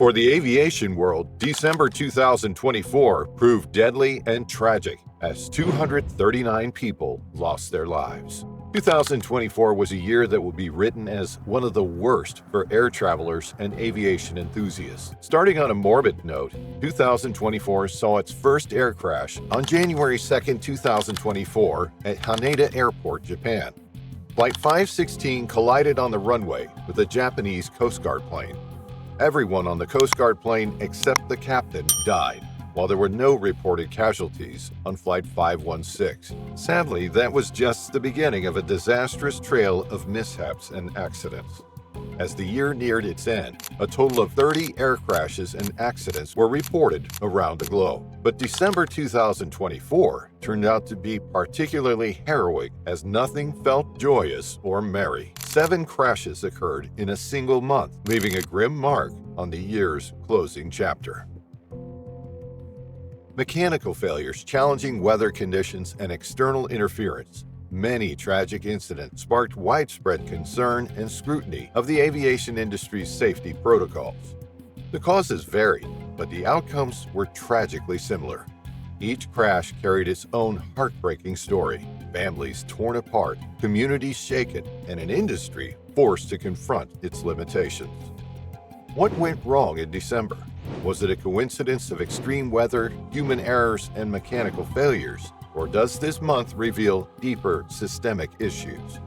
For the aviation world, December 2024 proved deadly and tragic as 239 people lost their lives. 2024 was a year that will be written as one of the worst for air travelers and aviation enthusiasts. Starting on a morbid note, 2024 saw its first air crash on January 2, 2024 at Haneda Airport, Japan. Flight 516 collided on the runway with a Japanese Coast Guard plane. Everyone on the Coast Guard plane except the captain died, while there were no reported casualties on Flight 516. Sadly, that was just the beginning of a disastrous trail of mishaps and accidents. As the year neared its end, a total of 30 air crashes and accidents were reported around the globe. But December 2024 turned out to be particularly harrowing as nothing felt joyous or merry. 7 crashes occurred in a single month, leaving a grim mark on the year's closing chapter. Mechanical failures, challenging weather conditions, and external interference. Many tragic incidents sparked widespread concern and scrutiny of the aviation industry's safety protocols. The causes varied, but the outcomes were tragically similar. Each crash carried its own heartbreaking story, families torn apart, communities shaken, and an industry forced to confront its limitations. What went wrong in December? Was it a coincidence of extreme weather, human errors, and mechanical failures? Or does this month reveal deeper systemic issues?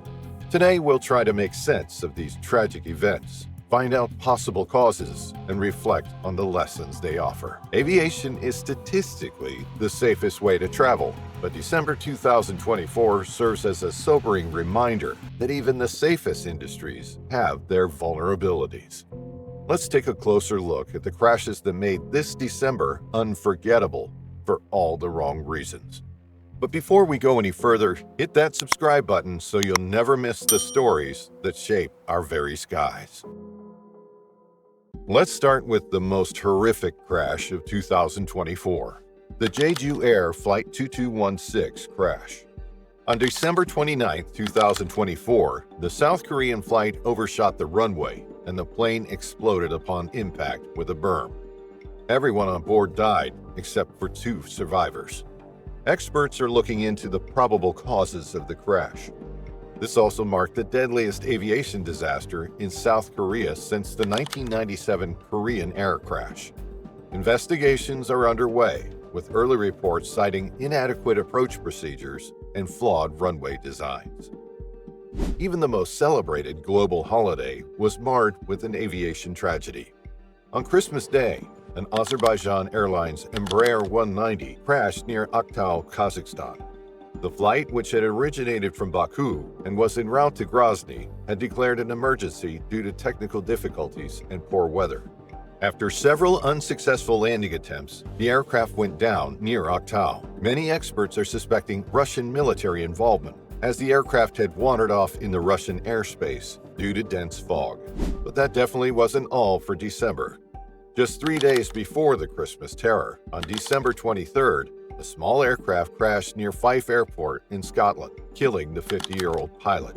Today, we'll try to make sense of these tragic events, find out possible causes, and reflect on the lessons they offer. Aviation is statistically the safest way to travel, but December 2024 serves as a sobering reminder that even the safest industries have their vulnerabilities. Let's take a closer look at the crashes that made this December unforgettable for all the wrong reasons. But before we go any further, hit that subscribe button so you'll never miss the stories that shape our very skies. Let's start with the most horrific crash of 2024, the Jeju Air Flight 2216 crash. On December 29, 2024, the South Korean flight overshot the runway and the plane exploded upon impact with a berm. Everyone on board died except for 2 survivors. Experts are looking into the probable causes of the crash. This also marked the deadliest aviation disaster in South Korea since the 1997 Korean air crash. Investigations are underway, with early reports citing inadequate approach procedures and flawed runway designs. Even the most celebrated global holiday was marred with an aviation tragedy. On Christmas Day, an Azerbaijan Airlines Embraer 190 crashed near Aktau, Kazakhstan. The flight, which had originated from Baku and was en route to Grozny, had declared an emergency due to technical difficulties and poor weather. After several unsuccessful landing attempts, the aircraft went down near Aktau. Many experts are suspecting Russian military involvement, as the aircraft had wandered off in the Russian airspace due to dense fog. But that definitely wasn't all for December. Just 3 days before the Christmas terror, on December 23rd, a small aircraft crashed near Fife Airport in Scotland, killing the 50-year-old pilot.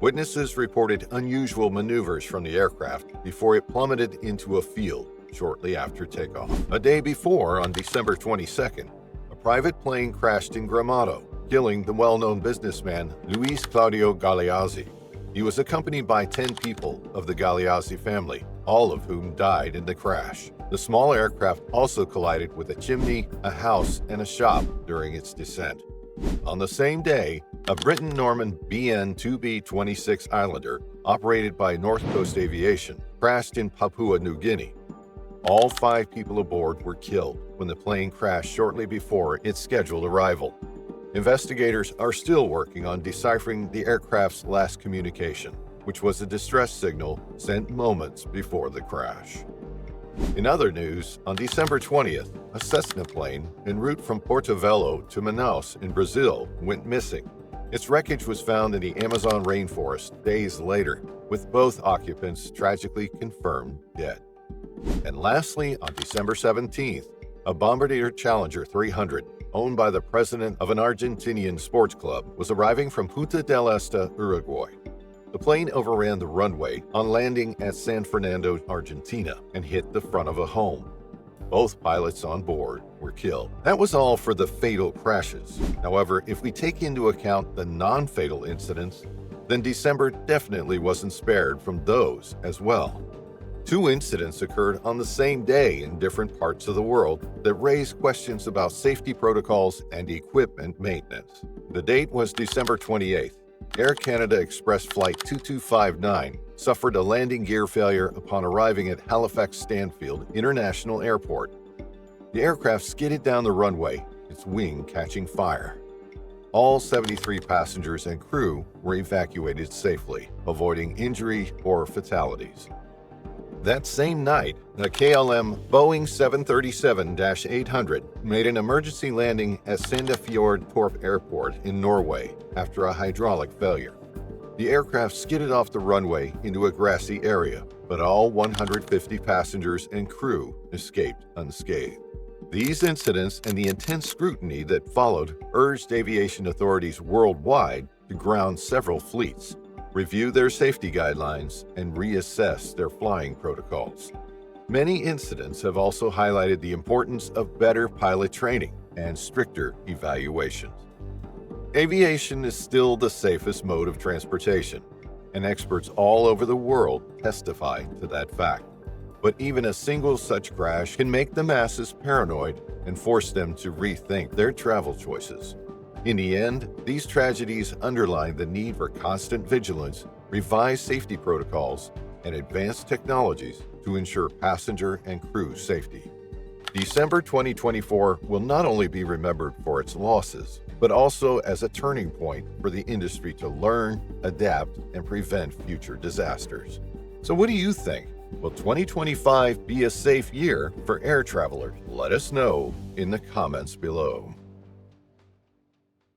Witnesses reported unusual maneuvers from the aircraft before it plummeted into a field shortly after takeoff. A day before, on December 22nd, a private plane crashed in Gramado, killing the well-known businessman Luis Claudio Galeazzi. He was accompanied by 10 people of the Galeazzi family, all of whom died in the crash. The small aircraft also collided with a chimney, a house, and a shop during its descent. On the same day, a Britten-Norman BN-2B-26 Islander, operated by North Coast Aviation, crashed in Papua New Guinea. All 5 people aboard were killed when the plane crashed shortly before its scheduled arrival. Investigators are still working on deciphering the aircraft's last communication, which was a distress signal sent moments before the crash. In other news, on December 20th, a Cessna plane en route from Porto-Velho to Manaus in Brazil went missing. Its wreckage was found in the Amazon rainforest days later, with both occupants tragically confirmed dead. And lastly, on December 17th, a Bombardier Challenger 300, owned by the president of an Argentinian sports club, was arriving from Punta del Este, Uruguay. The plane overran the runway on landing at San Fernando, Argentina, and hit the front of a home. Both pilots on board were killed. That was all for the fatal crashes. However, if we take into account the non-fatal incidents, then December definitely wasn't spared from those as well. Two incidents occurred on the same day in different parts of the world that raised questions about safety protocols and equipment maintenance. The date was December 28th. Air Canada Express Flight 2259 suffered a landing gear failure upon arriving at Halifax Stanfield International Airport. The aircraft skidded down the runway, its wing catching fire. All 73 passengers and crew were evacuated safely, avoiding injury or fatalities. That same night, a KLM Boeing 737-800 made an emergency landing at Sandefjord Torp Airport in Norway after a hydraulic failure. The aircraft skidded off the runway into a grassy area, but all 150 passengers and crew escaped unscathed. These incidents and the intense scrutiny that followed urged aviation authorities worldwide to ground several fleets, review their safety guidelines, and reassess their flying protocols. Many incidents have also highlighted the importance of better pilot training and stricter evaluations. Aviation is still the safest mode of transportation, and experts all over the world testify to that fact. But even a single such crash can make the masses paranoid and force them to rethink their travel choices. In the end, these tragedies underline the need for constant vigilance, revised safety protocols, and advanced technologies to ensure passenger and crew safety. December 2024 will not only be remembered for its losses, but also as a turning point for the industry to learn, adapt, and prevent future disasters. So what do you think? Will 2025 be a safe year for air travelers? Let us know in the comments below.